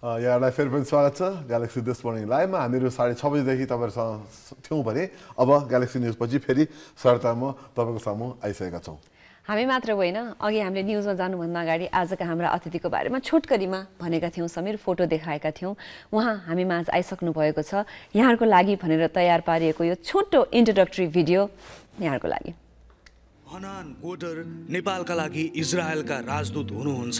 यहाँलाई फेरि पनि स्वागत छ ग्यालेक्सी दिस मर्निङ लाइभमा हामीहरू 6:30 बजेदेखि तपाईँहरूसँग थियौँ भने अब ग्यालेक्सी न्युज पछि फेरि सरतामा तपाईँको सामु आइसकेका छौँ। हामी मात्र होइन, अघि हामीले न्युजमा जानुभन्दा अगाडि आजका हाम्रा अतिथिको बारेमा छोटकरीमा भनेका थियौँ, समीर फोटो देखाएका थियौँ। उहाँ हामी माझ आइसक्नु भएको छ। यहाँहरूको लागि भनेर तयार पारिएको यो छोटो इन्ट्रोडक्टरी भिडियो यहाँहरूको लागि। हनान गोडर नेपालका लागि इजरायलका राजदूत हुनुहुन्छ।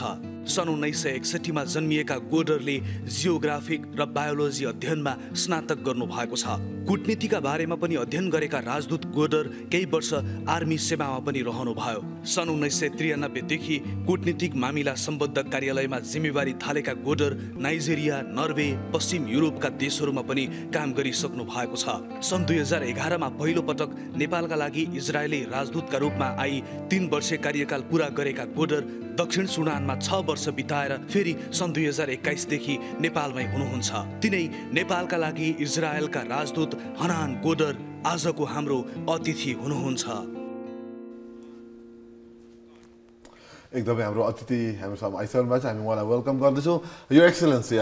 सन् 1961 मा जन्मिएका गोडरले जियोग्राफिक र बायोलोजी अध्ययनमा स्नातक गर्नु भएको छ। कूटनीतिका बारेमा पनि अध्ययन गरेका राजदूत गोडर केही वर्ष आर्मी सेवामा पनि रहनुभयो। सन् 1993 देखि कूटनीतिक मामिला सम्बद्ध कार्यालयमा जिम्मेवारी थालेका गोडर नाइजेरिया, नर्वे, पश्चिम युरोपका देशहरूमा पनि काम गरिसक्नु भएको छ। सन् 2011 मा पहिलो पटक नेपालका लागि इजरायली राजदूतका रूपमा आई 3 वर्ष कार्यकाल पूरा गरेका गोडर दक्षिण सुडानमा 6 वर्ष बिताएर फेरि सन् 2021 देखि नेपालमै हुनुहुन्छ। तिनै नेपालका लागि इजरायलका राजदूत हनान गोडर आजको हाम्रो अतिथि हुनुहुन्छ। एकदमै हाम्रो अतिथि हामीसँग आइसक्नु भएको छ। हामी उहाँलाई वेलकम गर्दछौँ। Your excellency,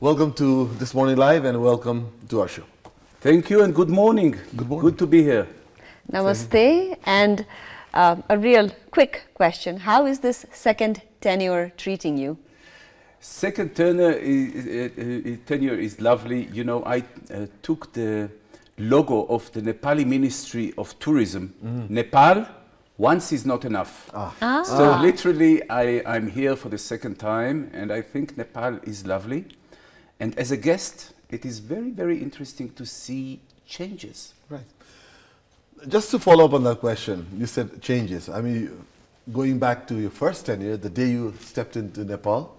welcome to this morning live and welcome to our show. Thank you and good morning. Good to be here. Namaste. And a real quick question. How is this second tenure treating you? Second tenure is lovely. You know, I took the logo of the Nepali Ministry of Tourism. Nepal, once is not enough. So literally, I'm here for the second time, and I think Nepal is lovely. And as a guest, it is very, very interesting to see changes. Right. Just to follow up on that question, you said changes. I mean, going back to your first tenure, the day you stepped into Nepal,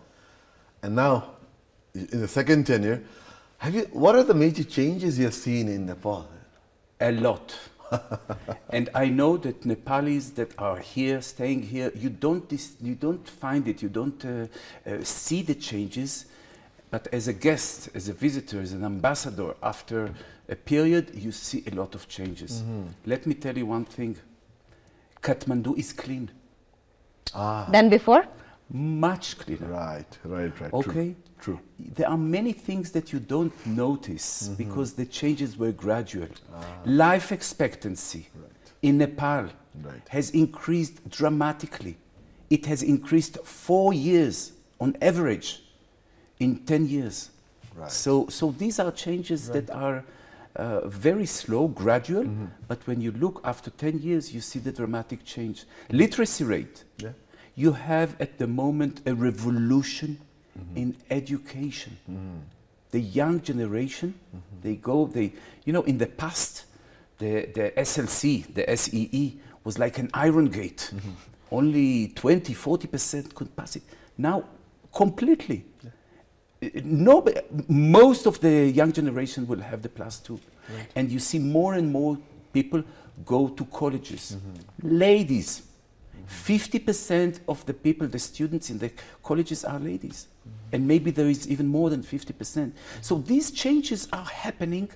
and now in the second tenure, what are the major changes you have seen in Nepal? A lot. And I know that Nepalis that are here, staying here, you don't find it, you don't see the changes. But as a guest, as a visitor, as an ambassador, after a period, you see a lot of changes. Let me tell you one thing. Kathmandu is clean. Than before? Much cleaner. Right. Okay? True. There are many things that you don't notice because the changes were gradual. Life expectancy in Nepal has increased dramatically. It has increased 4 years on average in 10 years. Right. So these are changes that are very slow, gradual, but when you look after 10 years, you see the dramatic change. Literacy rate. Yeah. You have at the moment a revolution in education. The young generation, you know, in the past, the SLC, the SEE was like an iron gate. Only 20–40% could pass it. Now, completely. Most of the young generation will have the +2. And you see more and more people go to colleges. Ladies, 50% of the people, the students in the colleges are ladies. And maybe there is even more than 50%. So these changes are happening.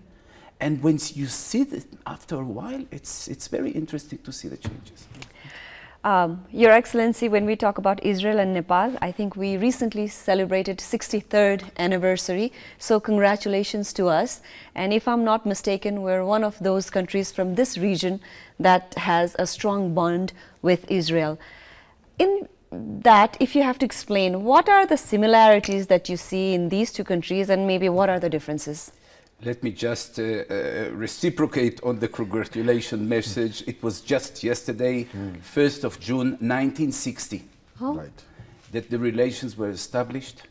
And once you see that after a while, it's very interesting to see the changes. Your Excellency, when we talk about Israel and Nepal, I think we recently celebrated 63rd anniversary. So congratulations to us. And if I'm not mistaken, we're one of those countries from this region that has a strong bond with Israel. In that, if you have to explain, what are the similarities that you see in these two countries and maybe what are the differences? Let me just reciprocate on the congratulation message. It was just yesterday, 1st of June, 1960, that the relations were established.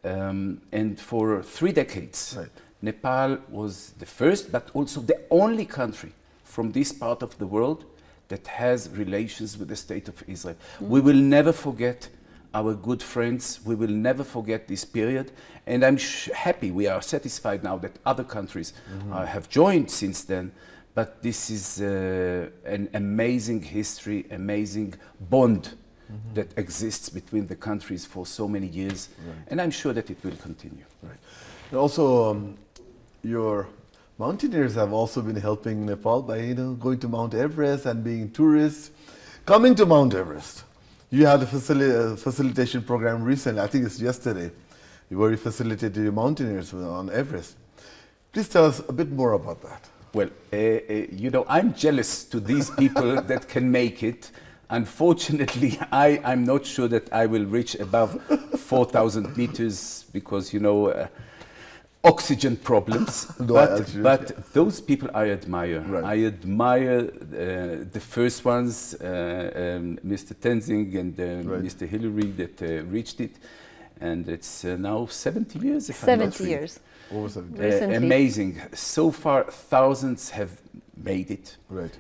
And for 3 decades, Nepal was the first, but also the only country from this part of the world that has relations with the State of Israel. We will never forget our good friends. We will never forget this period. And I'm happy, we are satisfied now that other countries have joined since then. But this is an amazing history, amazing bond that exists between the countries for so many years. And I'm sure that it will continue. And also, your mountaineers have also been helping Nepal by going to Mount Everest and being tourists. Coming to Mount Everest, you had a facilitation program recently, I think it's yesterday, You've already facilitated your mountaineers on Everest. Please tell us a bit more about that. Well, you know, I'm jealous to these people that can make it. Unfortunately, I'm not sure that I will reach above 4,000 meters because, you know, oxygen problems. No, but those people I admire. Right. I admire the first ones, Mr. Tenzing and Right. Mr. Hillary that reached it. And it's now 70 years. If 70 years. Over 70. Recently. Amazing. So far, thousands have made it. Right.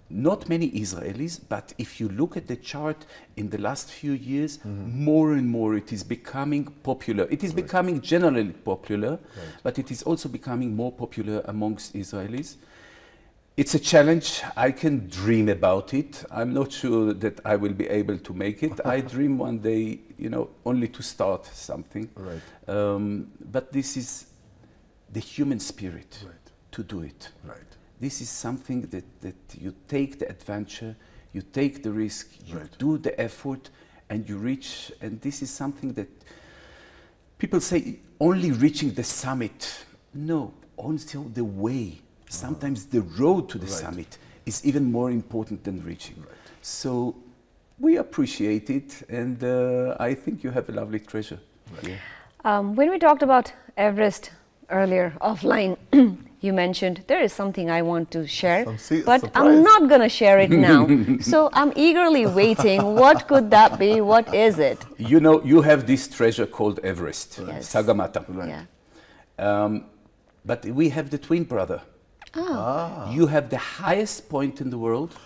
Not many Israelis, but if you look at the chart in the last few years, more and more it is becoming popular. It is becoming generally popular, but it is also becoming more popular amongst Israelis. It's a challenge. I can dream about it. I'm not sure that I will be able to make it. I dream one day, you know, only to start something. Right. But this is the human spirit to do it. Right. This is something that you take the adventure, you take the risk, you Right. do the effort, and you reach. And this is something that people say only reaching the summit. No, also the way. Sometimes the road to the summit is even more important than reaching. Right. So we appreciate it, and I think you have a lovely treasure. Right. Yeah. When we talked about Everest earlier offline, you mentioned there is something I want to share, but surprise. I'm not going to share it now. So I'm eagerly waiting. What could that be? What is it? You know, you have this treasure called Everest, Yes. Sagamata. Yeah. But we have the twin brother. You have the highest point in the world,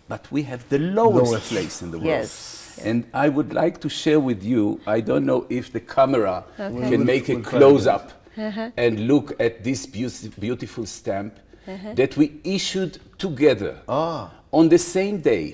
but we have the lowest place in the world. Yes. And I would like to share with you, I don't know if the camera Okay. can make a We'll try close-up and look at this beautiful stamp that we issued together on the same day.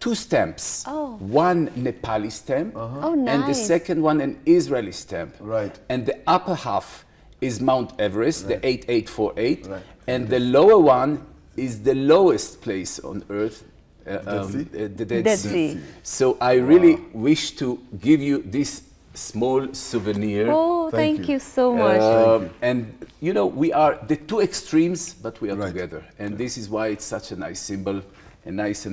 Two stamps, Oh. one Nepali stamp Oh, and the nice. second one an Israeli stamp. Right. And the upper half is Mount Everest, the 8848, Right. and the lower one is the lowest place on earth, Sea? the Dead, Dead Sea. Sea. So I really wish to give you this small souvenir. Oh, Thank thank you. you so much. And you know, we are the two extremes, but we are Right. together, and this is why it's such a nice symbol, a nice.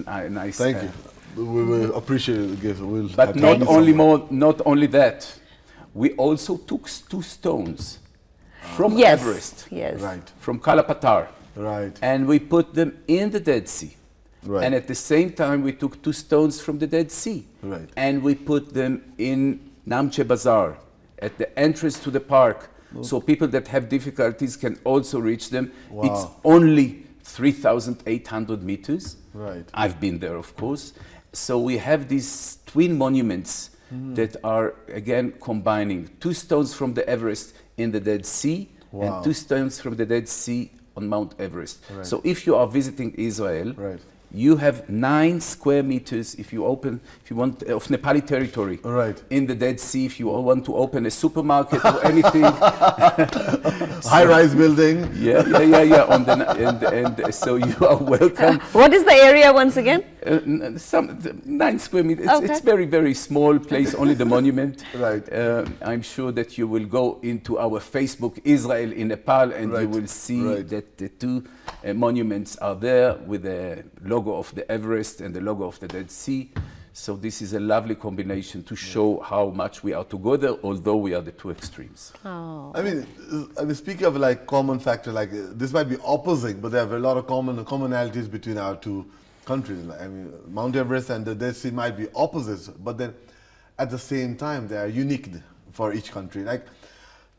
Thank you. We will appreciate the gift. We'll But have to not give only some. not only that, we also took two stones from Yes. Everest, Yes. Right. from Kalapatar, Right. and we put them in the Dead Sea. Right. And at the same time, we took two stones from the Dead Sea, Right. and we put them in Namche Bazaar, at the entrance to the park, so people that have difficulties can also reach them. Wow. It's only 3,800 meters. Right. I've been there, of course. So we have these twin monuments that are, again, combining two stones from the Everest in the Dead Sea Wow. and two stones from the Dead Sea on Mount Everest. Right. So if you are visiting Israel, Right. you have 9 square meters if you want of Nepali territory Right. in the Dead Sea. If you want to open a supermarket or anything, High-rise building. On and so you are welcome. What is the area once again? Some 9 square meters. Okay. It's very, very small place. Only the monument. Right. I'm sure that you will go into our Facebook Israel in Nepal, and you Right. will see Right. that the two monuments are there with the logo of the Everest and the logo of the Dead Sea. So this is a lovely combination to show how much we are together, although we are the two extremes. Oh. I mean, speaking of like common factor, like this might be opposite, but there are a lot of commonalities between our two countries. I mean, Mount Everest and the Dead Sea might be opposites, but then at the same time, they are unique for each country. Like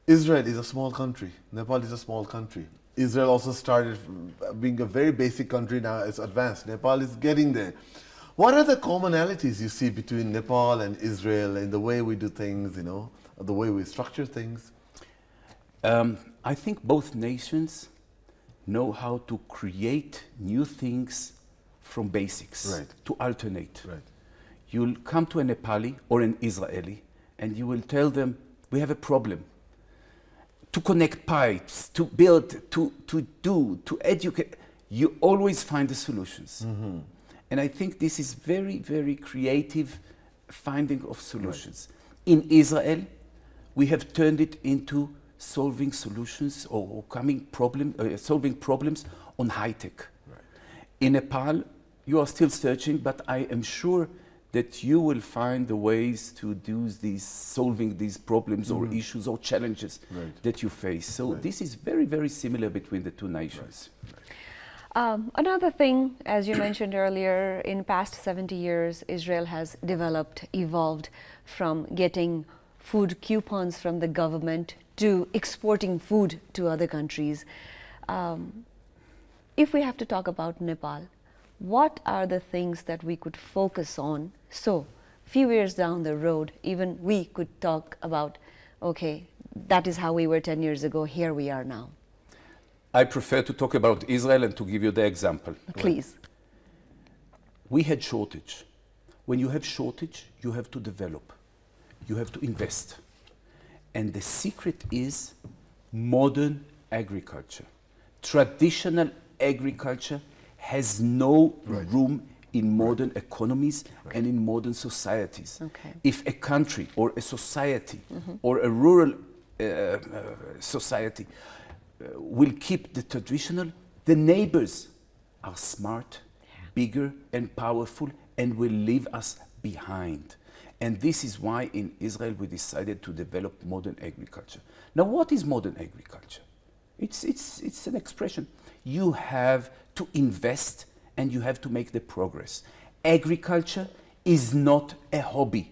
Israel is a small country. Nepal is a small country. Israel also started being a very basic country, now it's advanced. Nepal is getting there. What are the commonalities you see between Nepal and Israel in the way we do things, you know, the way we structure things? I think both nations know how to create new things from basics, Right. to alternate. Right. You'll come to a Nepali or an Israeli and you will tell them, we have a problem. To connect pipes, to build, to educate, you always find the solutions. Mm-hmm. And I think this is very, very creative finding of solutions. In Israel, we have turned it into solving solutions or solving problems on high tech. Right. In Nepal, you are still searching, but I am sure that you will find the ways to do solving these problems or issues or challenges that you face. So this is very, very similar between the two nations. Another thing, as you mentioned earlier, in past 70 years, Israel has developed, evolved from getting food coupons from the government to exporting food to other countries. If we have to talk about Nepal, what are the things that we could focus on? So, few years down the road, even we could talk about, okay, that is how we were 10 years ago, here we are now. I prefer to talk about Israel and to give you the example. Please. We had shortage. When you have shortage, you have to develop. You have to invest. And the secret is modern agriculture. Traditional agriculture has no room in modern economies and in modern societies. Okay. If a country or a society or a rural society will keep the traditional, the neighbors are smart, bigger and powerful and will leave us behind. And this is why in Israel we decided to develop modern agriculture. Now what is modern agriculture? It's an expression. You have to invest and you have to make the progress. Agriculture is not a hobby.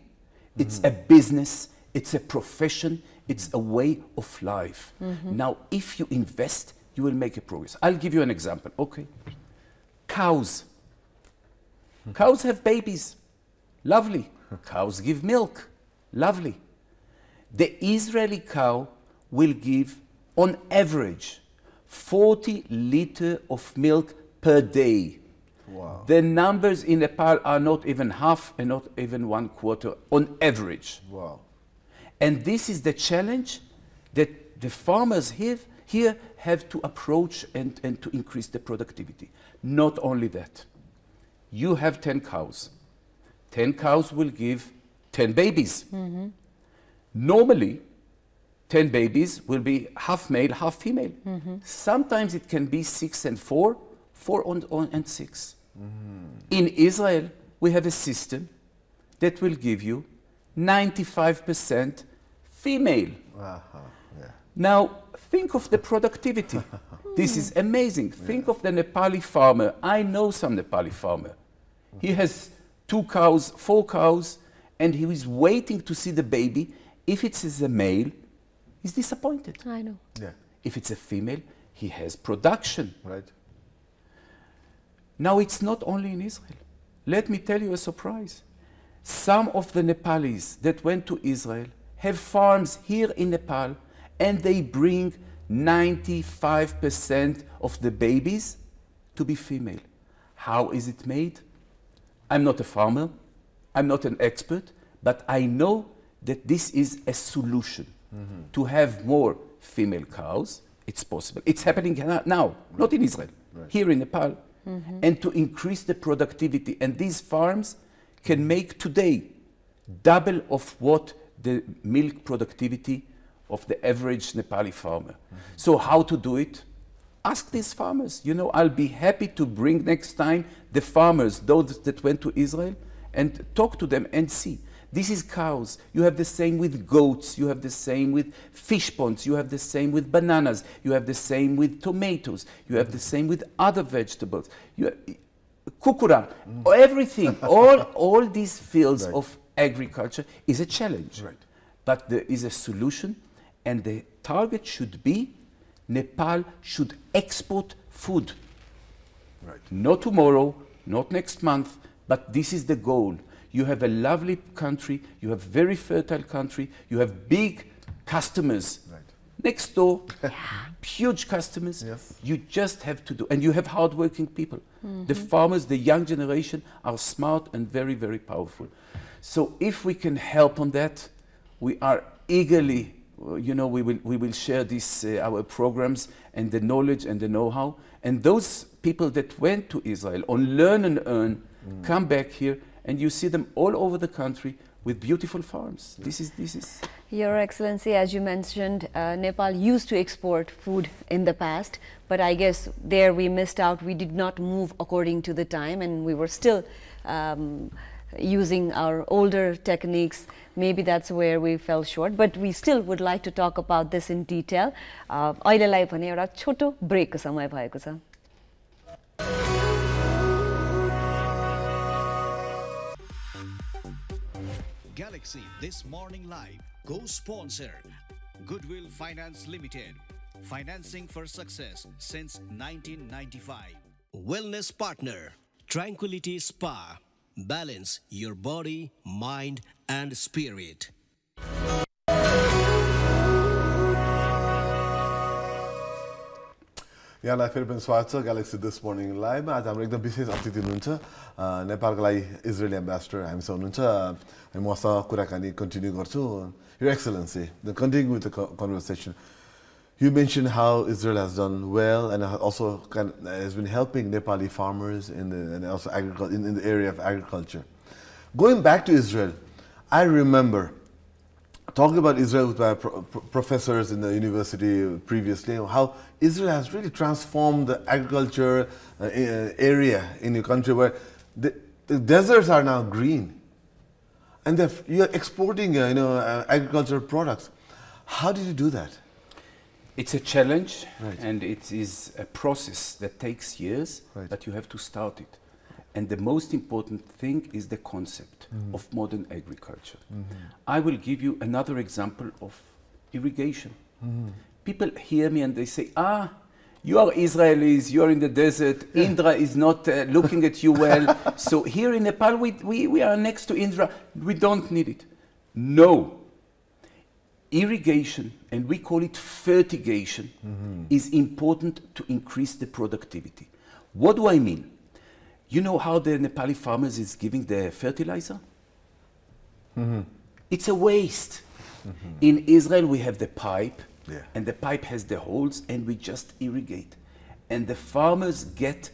It's a business, it's a profession, it's a way of life. Now, if you invest, you will make a progress. I'll give you an example. Okay. Cows. Cows have babies. Lovely. Cows give milk. Lovely. The Israeli cow will give, on average, 40 liters of milk per day. Wow. The numbers in Nepal are not even half and not even 1/4 on average. Wow. And this is the challenge that the farmers here have to approach and to increase the productivity. Not only that, you have 10 cows. 10 cows will give 10 babies. Normally, 10 babies will be half male, half female. Sometimes it can be 6 and 4, 4 and 6. In Israel, we have a system that will give you 95% female. Now, think of the productivity. This is amazing. Think of the Nepali farmer. I know some Nepali farmer. He has 2 cows, 4 cows, and he is waiting to see the baby. If it is a male, he's disappointed. I know. Yeah. If it's a female, he has production. Right. Now, it's not only in Israel. Let me tell you a surprise. Some of the Nepalis that went to Israel have farms here in Nepal, and they bring 95% of the babies to be female. How is it made? I'm not a farmer, I'm not an expert, but I know that this is a solution. To have more female cows, it's possible. It's happening now, not in Israel, here in Nepal. And to increase the productivity. And these farms can make today double of what the milk productivity of the average Nepali farmer. So how to do it? Ask these farmers. You know, I'll be happy to bring next time the farmers, those that went to Israel, and talk to them and see. This is cows. You have the same with goats. You have the same with fish ponds. You have the same with bananas. You have the same with tomatoes. You have the same with other vegetables. Kukura, everything. all these fields of agriculture is a challenge. Right. But there is a solution, and the target should be Nepal should export food. Right. Not tomorrow, not next month, but this is the goal. You have a lovely country, you have very fertile country, you have big customers. Right. Next door, huge customers. Yes. You just have to do, and you have hardworking people. The farmers, the young generation are smart and very, very powerful. So if we can help on that, we are eagerly, you know, we will share this, our programs and the knowledge and the know-how. And those people that went to Israel on Learn and Earn come back here, and you see them all over the country with beautiful farms. This is. Your Excellency, as you mentioned, Nepal used to export food in the past, but I guess there we missed out. We did not move according to the time, and we were still using our older techniques. Maybe that's where we fell short, but we still would like to talk about this in detail. अहिलेलाई भने एउटा छोटो ब्रेकको समय भएको छ. Galaxy This Morning Live co-sponsor Goodwill Finance Limited, financing for success since 1995. Wellness partner Tranquility Spa, balance your body, mind and spirit. यहाँलाई फेरि पनि स्वागत छ ग्यालेक्सी दिस मर्निङ लाइभमा. आज हाम्रो एकदम विशेष अतिथि हुनुहुन्छ नेपालको लागि इजरायली एम्बेसडर हामीसँग हुनुहुन्छ. हामी मसँग कुराकानी कन्टिन्यू गर्छौँ. Your Excellency, continuing with the conversation, you mentioned how Israel has done well and also has been helping Nepali farmers and also in the area of agriculture. Going back to Israel, I remember talking about Israel with my professors in the university previously, how Israel has really transformed the agriculture area in your country, where the deserts are now green, and you are exporting agricultural products. How did you do that? It's a challenge, right, and it is a process that takes years, right, but you have to start it. And the most important thing is the concept of modern agriculture. I will give you another example of irrigation. People hear me and they say, you are Israelis, you are in the desert, Indra is not looking at you well. So here in Nepal, we are next to Indra, we don't need it. No. Irrigation, and we call it fertigation, is important to increase the productivity. What do I mean? You know how the Nepali farmers is giving the fertilizer? It's a waste. In Israel, we have the pipe, and the pipe has the holes, and we just irrigate. And the farmers get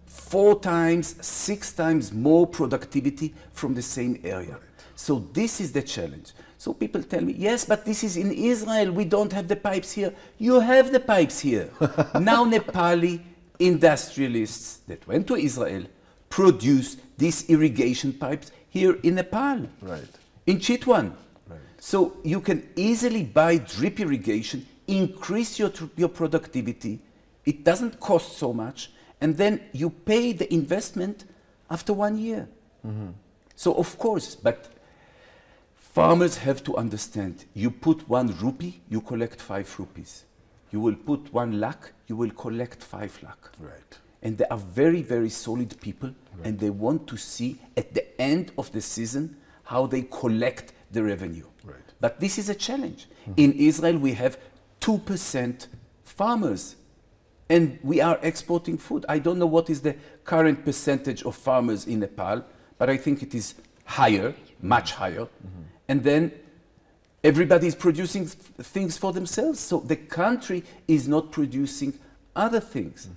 4 times, 6 times more productivity from the same area. So this is the challenge. So people tell me, yes, but this is in Israel, we don't have the pipes here. You have the pipes here. Now Nepali industrialists that went to Israel produce these irrigation pipes here in Nepal, in Chitwan. So you can easily buy drip irrigation, increase your productivity. It doesn't cost so much, and then you pay the investment after 1 year. So of course, but farmers have to understand, you put 1 rupee, you collect 5 rupees. You will put 1 lakh, you will collect 5 lakh. Right. And they are very, very solid people, and they want to see at the end of the season how they collect the revenue. Right. But this is a challenge. In Israel, we have 2% farmers, and we are exporting food. I don't know what is the current percentage of farmers in Nepal, but I think it is higher, much higher. And then everybody is producing things for themselves. So the country is not producing other things.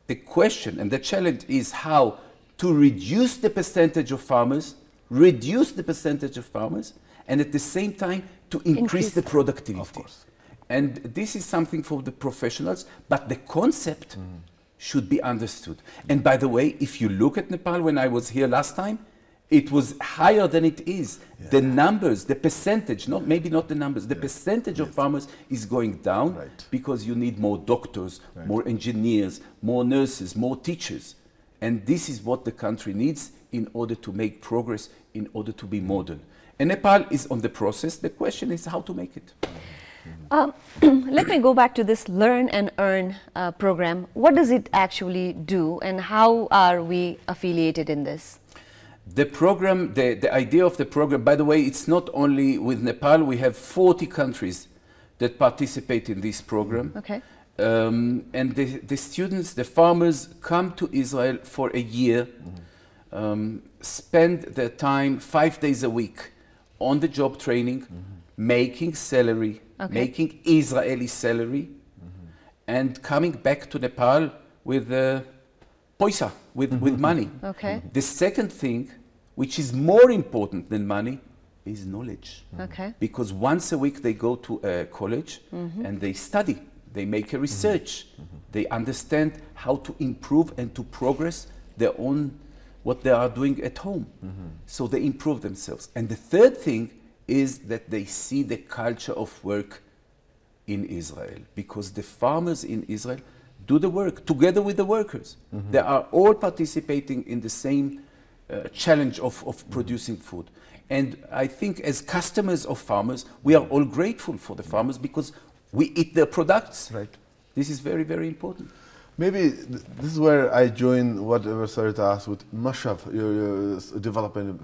The question and the challenge is how to reduce the percentage of farmers, and at the same time to increase the productivity. Of course. And this is something for the professionals, but the concept should be understood. And by the way, if you look at Nepal, when I was here last time, it was higher than it is. The numbers, the percentage, maybe not the numbers, the percentage of farmers is going down because you need more doctors, more engineers, more nurses, more teachers. And this is what the country needs in order to make progress, in order to be modern. And Nepal is on the process. The question is how to make it. Let me go back to this Learn and Earn program. What does it actually do, and how are we affiliated in this? The program, the idea of the program, by the way, it's not only with Nepal. We have 40 countries that participate in this program. Okay. And the students, the farmers, come to Israel for a year, spend their time 5 days a week on the job training, making salary, making Israeli salary, and coming back to Nepal with paisa, with money. Okay. The second thing, which is more important than money, is knowledge. Okay. Because once a week they go to a college and they study, they make a research, they understand how to improve and to progress their own, what they are doing at home. So they improve themselves. And the third thing is that they see the culture of work in Israel, because the farmers in Israel do the work together with the workers. They are all participating in the same challenge of producing food. And I think as customers of farmers, we are all grateful for the farmers because we eat their products. Right. This is very, very important. Maybe this is where I join whatever Sarita asked with Mashav, your development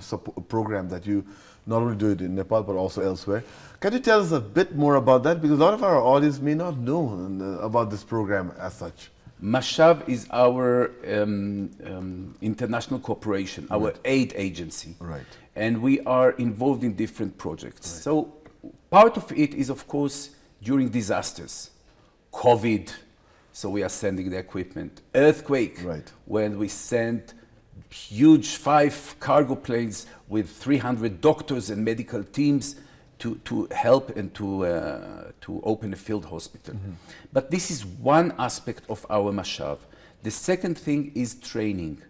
program that you not only do it in Nepal but also elsewhere. Can you tell us a bit more about that? Because a lot of our audience may not know about this program as such. Mashav is our international cooperation, our aid agency. Right. And we are involved in different projects. Right. So part of it is, of course, during disasters. COVID, so we are sending the equipment. Earthquake, right, when we send huge 5 cargo planes with 300 doctors and medical teams to help and to open a field hospital. But this is one aspect of our Mashav. The second thing is training.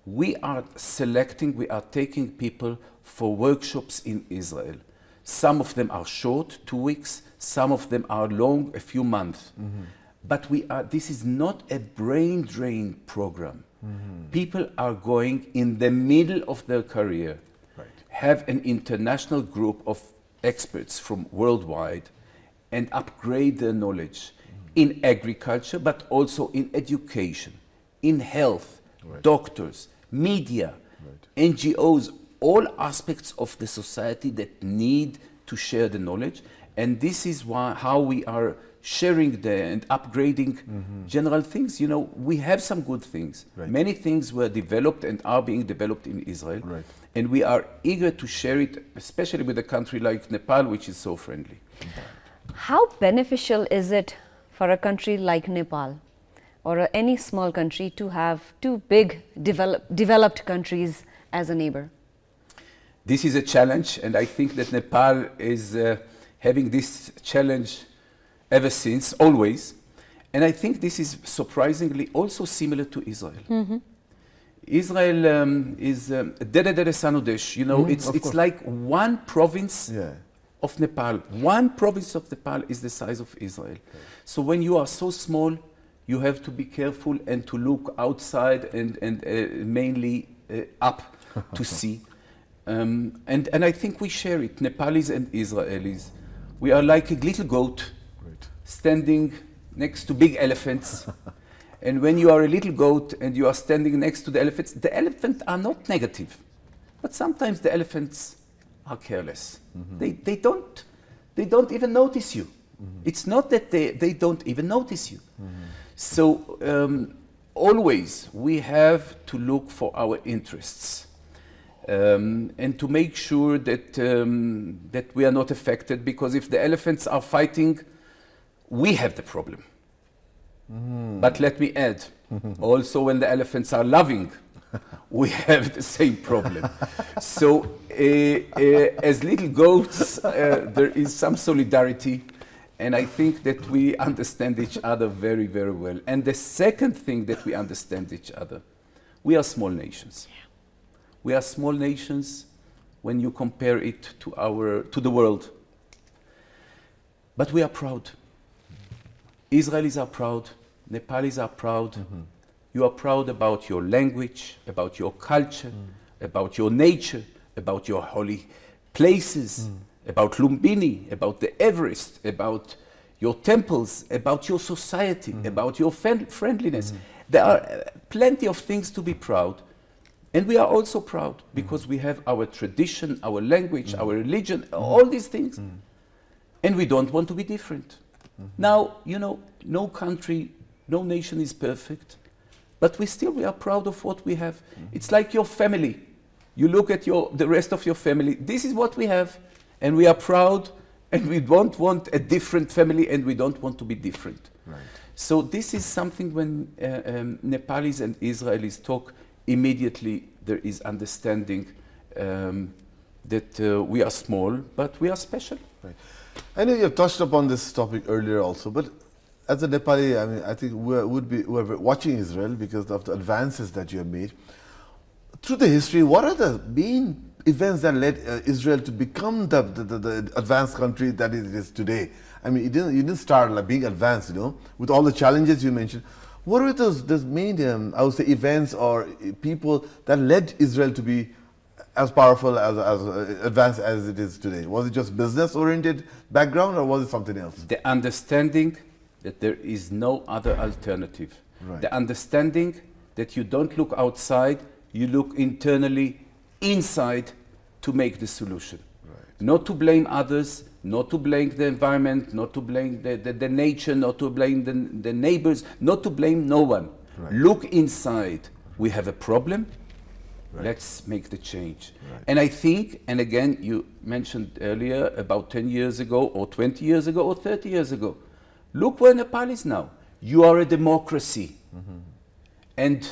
We are selecting, we are taking people for workshops in Israel. Some of them are short, 2 weeks, some of them are long, a few months. But this is not a brain drain program. People are going in the middle of their career, right, have an international group of experts from worldwide and upgrade their knowledge in agriculture, but also in education, in health, right, doctors, media, right, NGOs, all aspects of the society that need to share the knowledge. And this is how we are sharing and upgrading general things. You know, we have some good things. Right. Many things were developed and are being developed in Israel. Right. And we are eager to share it, especially with a country like Nepal, which is so friendly. How beneficial is it for a country like Nepal or any small country to have 2 big developed countries as a neighbor? This is a challenge, and I think that Nepal is having this challenge ever since, always. And I think this is surprisingly also similar to Israel. Israel is Dere Dere Sanudesh, you know, it's like one province of Nepal. One province of Nepal is the size of Israel. So when you are so small, you have to be careful and to look outside and mainly up to see. And I think we share it, Nepalis and Israelis. We are like a little goat standing next to big elephants. And when you are a little goat and you are standing next to the elephants are not negative. But sometimes the elephants are careless. They don't even notice you. It's not that they don't even notice you. So always we have to look for our interests. And to make sure that, that we are not affected, because if the elephants are fighting, we have the problem. But let me add, also when the elephants are loving, we have the same problem. So as little goats, there is some solidarity, and I think that we understand each other very, very well. And the second thing that we understand each other, we are small nations. We are small nations when you compare it to the world. But we are proud. Israelis are proud. Nepalis are proud. You are proud about your language, about your culture, about your nature, about your holy places, about Lumbini, about the Everest, about your temples, about your society, about your friendliness. There are plenty of things to be proud. And we are also proud because we have our tradition, our language, our religion, all these things. And we don't want to be different. Now, you know, no country, no nation is perfect, but we are proud of what we have. It's like your family. You look at the rest of your family, this is what we have, and we are proud, and we don't want a different family, and we don't want to be different. Right. So this is something when Nepalis and Israelis talk, immediately there is understanding that we are small, but we are special. Right. I know you have touched upon this topic earlier also, but as a Nepali, I mean, I think we are watching Israel because of the advances that you have made. Through the history, what are the main events that led Israel to become the advanced country that it is today? I mean, you didn't start like being advanced, you know, with all the challenges you mentioned. What were those main, I would say, events or people that led Israel to be as powerful, as advanced as it is today? Was it just business-oriented background, or was it something else? The understanding that there is no other alternative. Right. The understanding that you don't look outside, you look internally, inside, to make the solution. Right. Not to blame others, not to blame the environment, not to blame the nature, not to blame the neighbors, not to blame no one. Right. Look inside. We have a problem. Right. Let's make the change. Right. And I think, and again, you mentioned earlier about 10 years ago, or 20 years ago, or 30 years ago. Look where Nepal is now. You are a democracy. And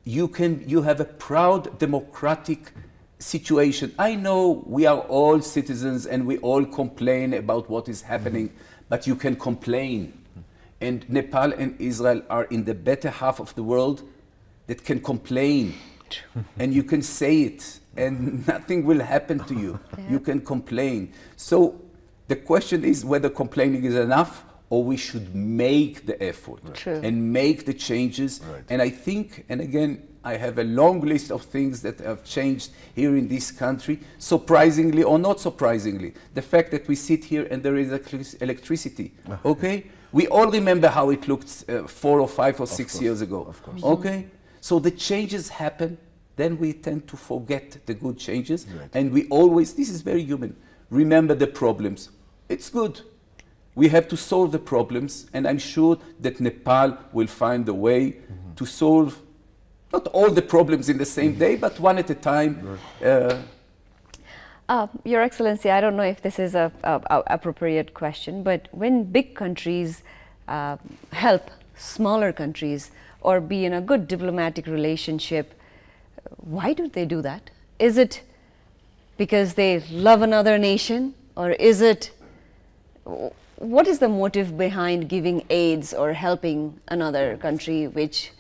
you have a proud democratic situation. I know we are all citizens and we all complain about what is happening, but you can complain. And Nepal and Israel are in the better half of the world that can complain. And you can say it and nothing will happen to you. You can complain. So the question is whether complaining is enough, or we should make the effort and make the changes. Right. And I think, and again, I have a long list of things that have changed here in this country, surprisingly or not surprisingly. The fact that we sit here and there is electricity, okay? We all remember how it looked 4 or 5 or 6 years ago, of course. okay? So the changes happen, then we tend to forget the good changes, Right. and we always, this is very human, remember the problems. It's good. We have to solve the problems, and I'm sure that Nepal will find a way to solve not all the problems in the same day, but one at a time. Your Excellency, I don't know if this is a appropriate question, but when big countries help smaller countries or be in a good diplomatic relationship, why do they do that? Is it because they love another nation, or is it, what is the motive behind giving aids or helping another country which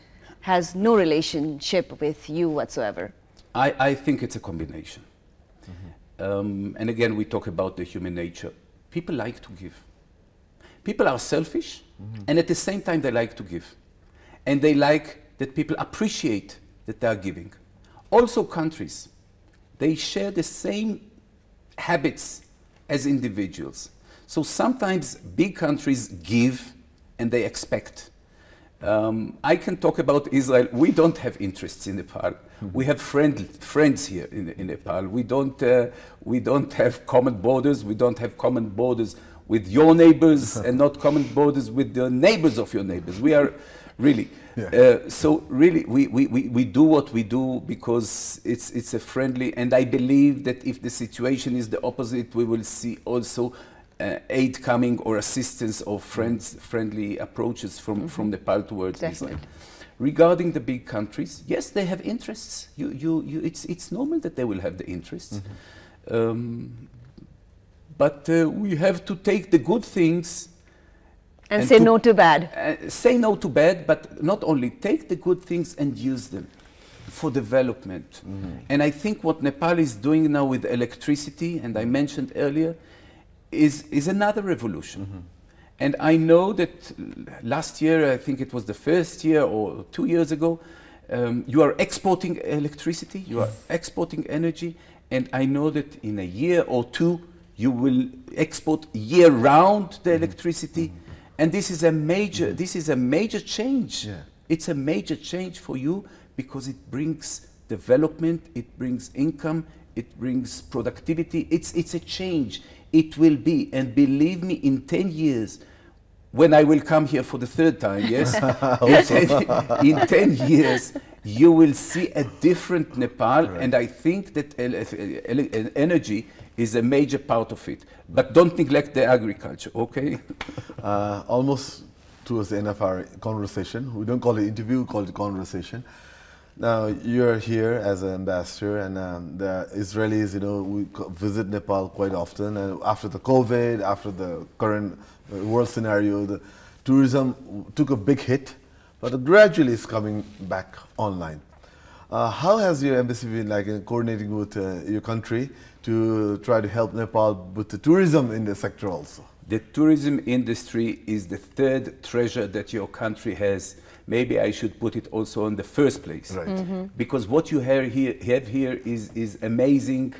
has no relationship with you whatsoever? I think it's a combination. And again, we talk about the human nature. People like to give. People are selfish, and at the same time they like to give. And they like that people appreciate that they are giving. Also countries, they share the same habits as individuals. So sometimes big countries give and they expect. I can talk about Israel. We don't have interests in Nepal. We have friends here in Nepal. We don't have common borders. We don't have common borders with your neighbors and not common borders with the neighbors of your neighbors. We are really, so really we do what we do because it's a friendly, and I believe that if the situation is the opposite, we will see also aid coming or assistance or friendly approaches from Nepal towards Israel. Regarding the big countries, yes, they have interests. It's normal that they will have the interests. But we have to take the good things and say no to bad. Say no to bad, but not only take the good things and use them for development. And I think what Nepal is doing now with electricity, and I mentioned earlier, is another revolution. And I know that last year, I think it was the first year or 2 years ago, you are exporting electricity, you are exporting energy, and I know that in a year or two, you will export year-round the electricity. And this is a major change. It's a major change for you because it brings development, it brings income, it brings productivity. It's a change. It will be, and believe me, in 10 years, when I will come here for the third time, yes, in 10 years, you will see a different Nepal, and I think that energy is a major part of it. But don't neglect the agriculture, okay? Almost towards the end of our conversation. We don't call it interview, we call it conversation. Now you're here as an ambassador, and the Israelis, we visit Nepal quite often. And after the COVID, after the current world scenario, the tourism took a big hit, but gradually it's coming back online. How has your embassy been coordinating with your country to try to help Nepal with the tourism in the sector also? The tourism industry is the third treasure that your country has. Maybe I should put it also in the first place. Right. Because what you have here is amazing,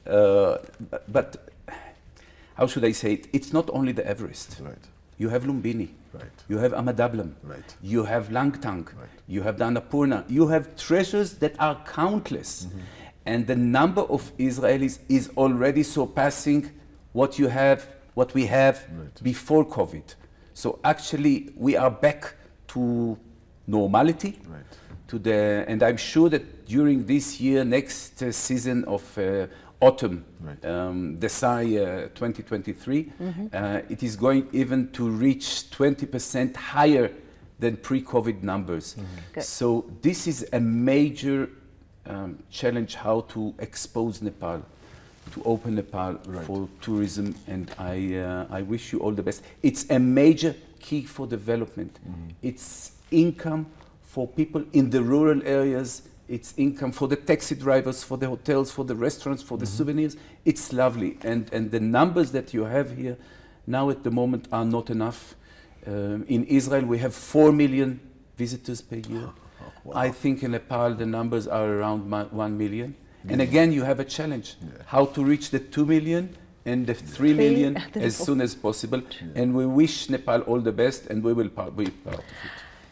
but how should I say it? It's not only the Everest. Right. You have Lumbini. Right. You have Amadablam. Right. You have Langtang. Right. You have the Annapurna. You have treasures that are countless. And the number of Israelis is already surpassing what we have before COVID. So actually we are back to normality, and I'm sure that during this year, next season of autumn, Desai 2023, it is going even to reach 20% higher than pre-COVID numbers. So this is a major challenge, how to expose Nepal, to open Nepal for tourism, and I wish you all the best. It's a major key for development. It's income for people in the rural areas. It's income for the taxi drivers, for the hotels, for the restaurants, for the souvenirs. It's lovely. And the numbers that you have here now at the moment are not enough. In Israel, we have 4 million visitors per year. Wow. I think in Nepal, the numbers are around 1 million. And again, you have a challenge, how to reach the 2 million and the 3 million as soon as possible. And we wish Nepal all the best, and we will be proud of it.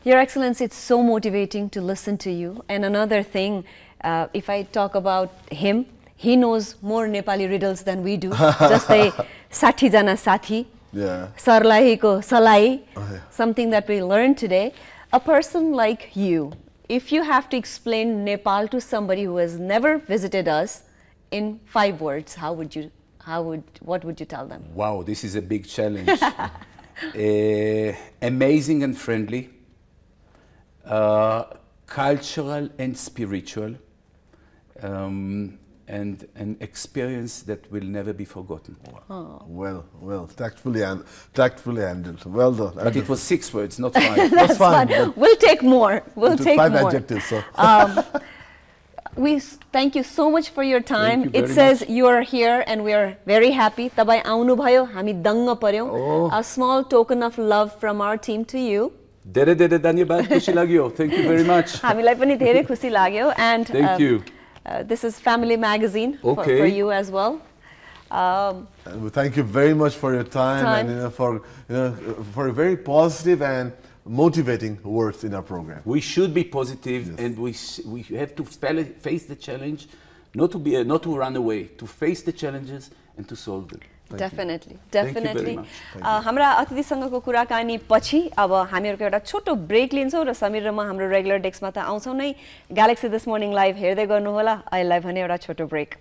Your Excellency, it's so motivating to listen to you. And another thing, if I talk about him, he knows more Nepali riddles than we do. Just a 60 jana sathi, sarlahi ko salai, something that we learned today. A person like you, if you have to explain Nepal to somebody who has never visited us in 5 words, what would you tell them? Wow, this is a big challenge. Amazing and friendly, cultural and spiritual, and an experience that will never be forgotten. Wow. Well, tactfully handled. Well done. But it was 6 words, not 5. That's fine. We'll take more. We'll take 5 more. adjectives. So. We thank you so much for your time. It says you are here, and we are very happy. Tapai aunu bhayo, hami danga paryo. A small token of love from our team to you. Thank you very much. हामीलाई पनि धेरै खुसी लाग्यो. And thank you. This is Family Magazine for you as well. And we thank you very much for your time. And for a very positive and motivating words in our program. We should be positive, and we have to face the challenge, not to run away, to face the challenges and to solve them. Definitely. हाम्रा अतिथिसँगको कुराकानी पछि अब हामीहरुको एउटा छोटो break लिन्छौं र समीर र म हाम्रो regular डेस्कमा त आउँछौं नै. ग्यालेक्सी दिस मर्निङ लाइभ हेर्दै गर्नु होला. अहिले भने एउटा छोटो ब्रेक.